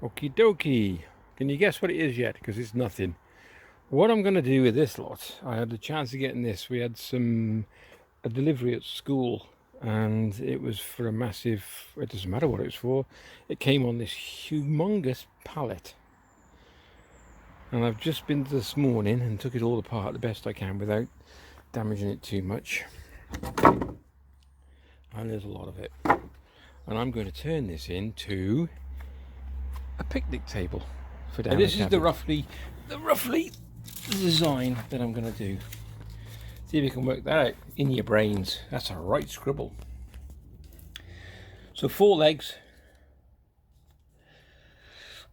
Okie dokie. Can you guess what it is yet? Because it's nothing. What I'm going to do with this lot, I had the chance of getting this. We had a delivery at school, and it was for a massive, it doesn't matter what it was for, it came on this humongous pallet. And I've just been this morning and took it all apart the best I can without damaging it too much. And there's a lot of it. And I'm going to turn this into a picnic table for down. And this is the roughly design that I'm going to do. See if you can work that out in your brains. That's a right scribble. So 4 legs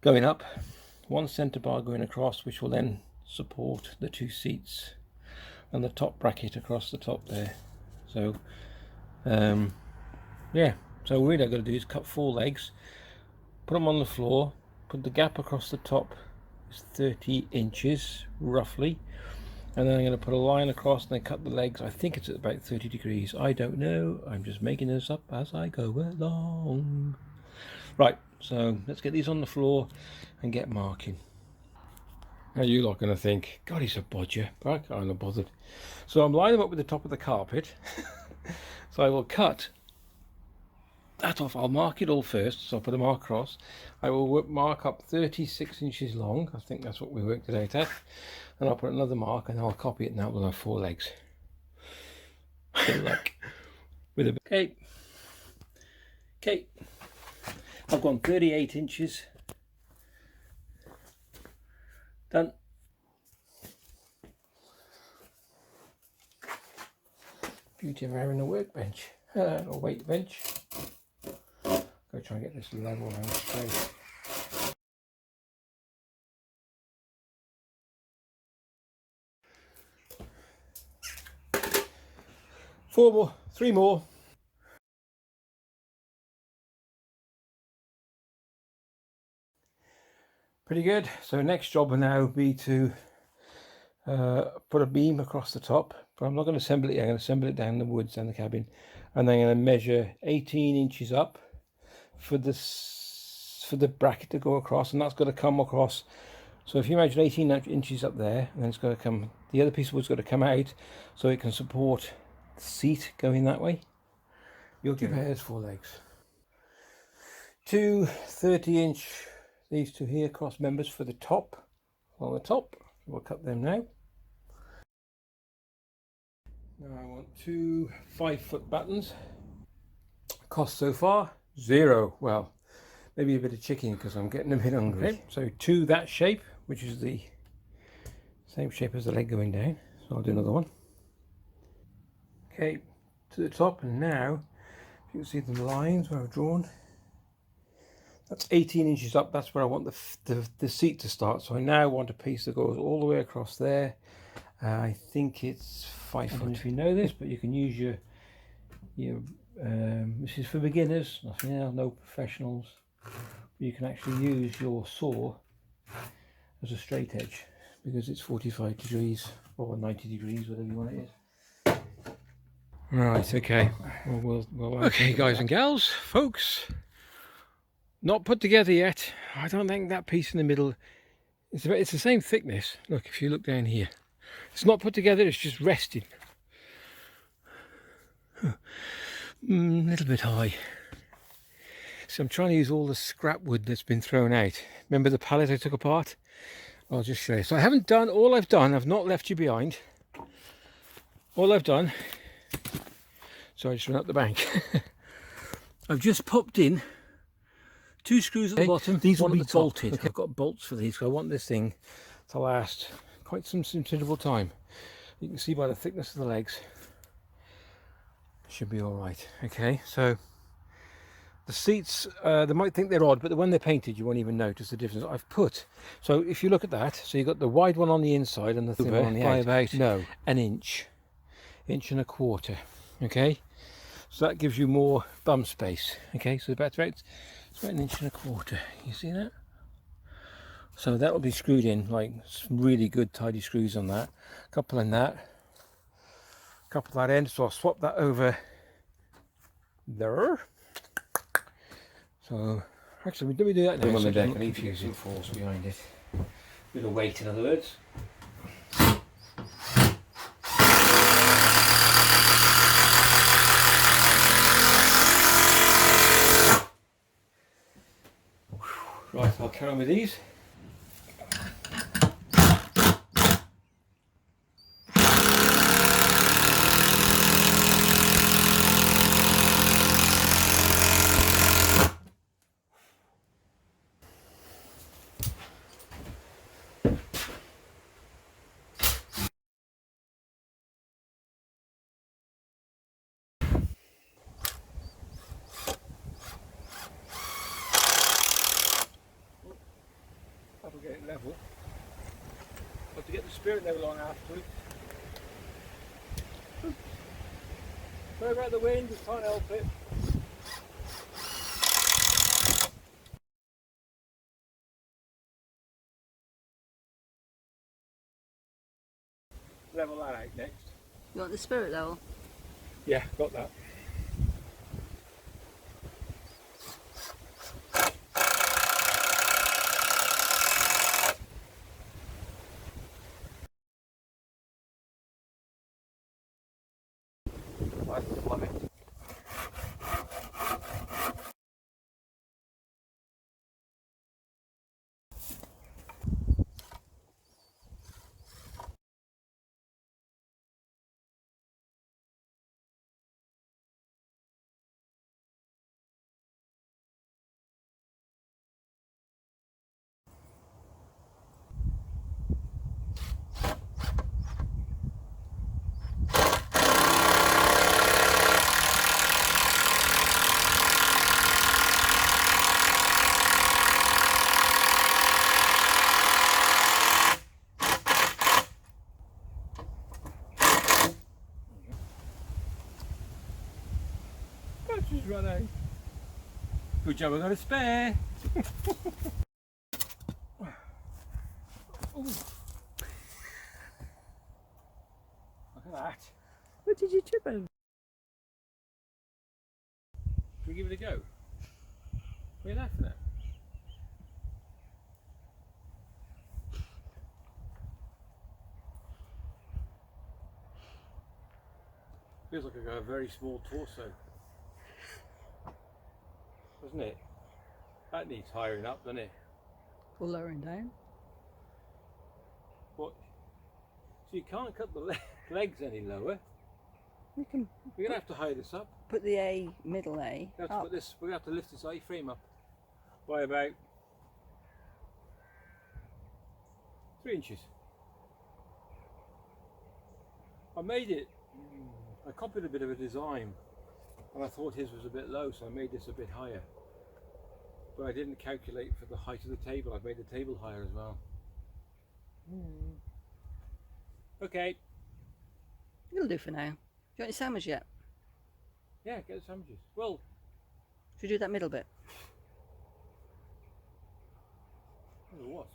going up, 1 centre bar going across, which will then support the 2 seats, and the top bracket across the top there. So yeah, so really I've got to do is cut 4 legs, put them on the floor, put the gap across the top is 30 inches roughly, and then I'm going to put a line across and then cut the legs. I think it's at about 30 degrees. I don't know, I'm just making this up as I go along. Right, so let's get these on the floor and get marking. Now you lot going to think, God, he's a bodger, but I'm not bothered. So I'm lining them up with the top of the carpet. So I will cut that off. I'll mark it all first, so I'll put a mark across. I will mark up 36 inches long. I think that's what we worked it out at. And I'll put another mark and I'll copy it, and that will have 4 legs. Good luck with a okay. Okay, I've gone 38 inches. Done. Beauty of having a workbench or weight bench. Go try and get this level and straight. Four more, 3 more. Pretty good. So next job will now be to put a beam across the top, but I'm not going to assemble it yet. I'm going to assemble it down the woods and the cabin, and then I'm going to measure 18 inches up for the bracket to go across, and that's going to come across. So if you imagine 18 inches up there, and then it's going to come, the other piece of wood's got to come out so it can support the seat going that way. You'll give pairs 4 legs. 2 30-inch, these 2 here, cross members for the top, on the top. We'll cut them now. Now I want 2 5-foot buttons. Cost so far 0. Well, maybe a bit of chicken because I'm getting a bit hungry. Okay, so 2 that shape, which is the same shape as the leg going down. So I'll do another one. Okay, to the top, and now if you can see the lines where I've drawn, that's 18 inches up. That's where I want the seat to start. So I now want a piece that goes all the way across there. I think it's 5 foot. I don't know if you know this, but you can use your this is for beginners, no professionals. You can actually use your saw as a straight edge because it's 45 degrees or 90 degrees, whatever you want it is. Right, okay. Well, okay, guys and gals, folks, not put together yet. I don't think that piece in the middle, it's the same thickness. Look, if you look down here, it's not put together, it's just resting. A little bit high. So I'm trying to use all the scrap wood that's been thrown out. Remember the pallet I took apart? I'll just show you. So I haven't done, all I've done, I've not left you behind. All I've done, sorry, I just went up the bank. I've just popped in 2 screws at the bottom. These will be bolted. Okay. I've got bolts for these, so I want this thing to last quite some considerable time. You can see by the thickness of the legs, should be all right. Okay, so the seats, they might think they're odd, but when they're painted you won't even notice the difference. I've put, so if you look at that, so you've got the wide one on the inside and the thin one on the outside. By about an inch and a quarter. Okay, so that gives you more bum space. Okay, so it's about an inch and a quarter. You see that? So that will be screwed in, like some really good tidy screws on that. A couple in that, a couple at that end. So I'll swap that over there. So Actually, we do that now. Bring on the so deck and fusing force behind it. Bit of weight, in other words. Right, I'll carry on with these. That'll get it level. Have to get the spirit level on afterwards. Sorry about the wind, just can't help it. Level that out next. You want the spirit level? Yeah, got that. I love it. Battery's run out. Good job, I got a spare. Ooh. Look at that. What did you trip over? Should we give it a go? What are you laughing at? Feels like I've got a very small torso. Doesn't it? That needs hiring up, doesn't it? Or lowering down? What? So you can't cut the legs any lower. You can We're going to have to hire this up. put the A, middle A, We have to up. put this. We're going to have to lift this A-frame up by about 3 inches. I made it. I copied a bit of a design, and I thought his was a bit low, so I made this a bit higher. But I didn't calculate for the height of the table. I've made the table higher as well. Okay. It'll do for now. Do you want your sandwich yet? Yeah, get the sandwiches. Well, Should we do that middle bit? what?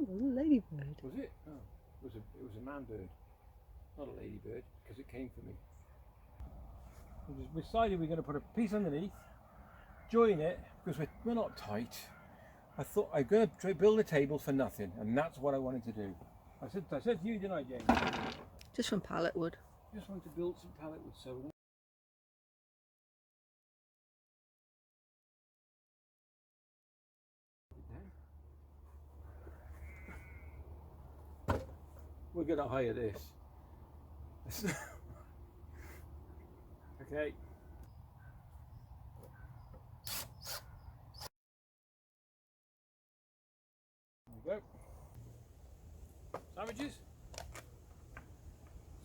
Oh, a ladybird. Was it? Oh, it was a man bird, not a ladybird, because it came for me. We decided we're going to put a piece underneath, join it, because we're not tight. I thought I'm going to build a table for nothing, and that's what I wanted to do. I said to you, didn't I, James? Just from pallet wood. Just wanted to build some pallet wood, so we're going to hire this. Okay. There we go. Sandwiches.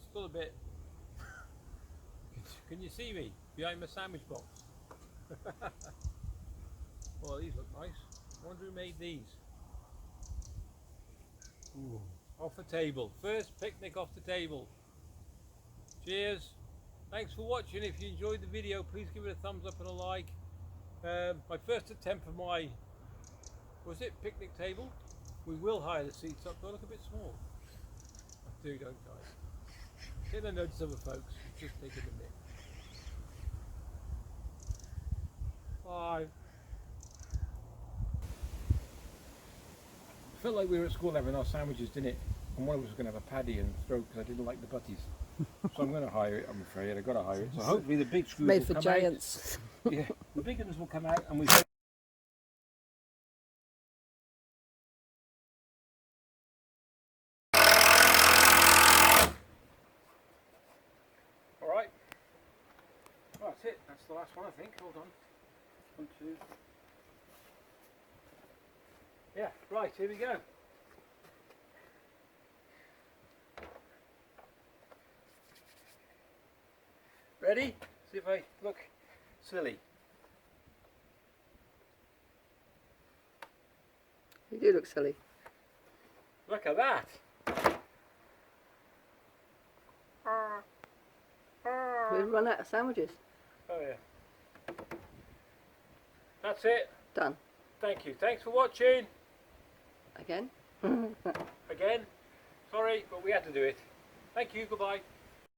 Still a bit. Can you see me behind my sandwich box? Well, these look nice. I wonder who made these. Ooh. Off the table. First picnic off the table. Cheers. Thanks for watching. If you enjoyed the video, please give it a thumbs up and a like. My first attempt for my, was it picnic table? We will hire the seats up. Do I look a bit small? I do, don't I? Get a notice other folks. It's just taking a minute. Bye. felt like we were at school having our sandwiches, didn't it? And one of us was going to have a paddy and throw because I didn't like the butties. So I'm going to hire it, I'm afraid. I've got to hire it. So hopefully the big screws Made will for come giants. out. Yeah, the big ones will come out and we've... Alright. Well, that's it. That's the last one, I think. Hold on. 1, 2. Yeah, right, here we go. Ready? See if I look silly. You do look silly. Look at that. We've run out of sandwiches. Oh yeah. That's it. Done. Thank you. Thanks for watching. Again? Again. Sorry, but we had to do it. Thank you. Goodbye.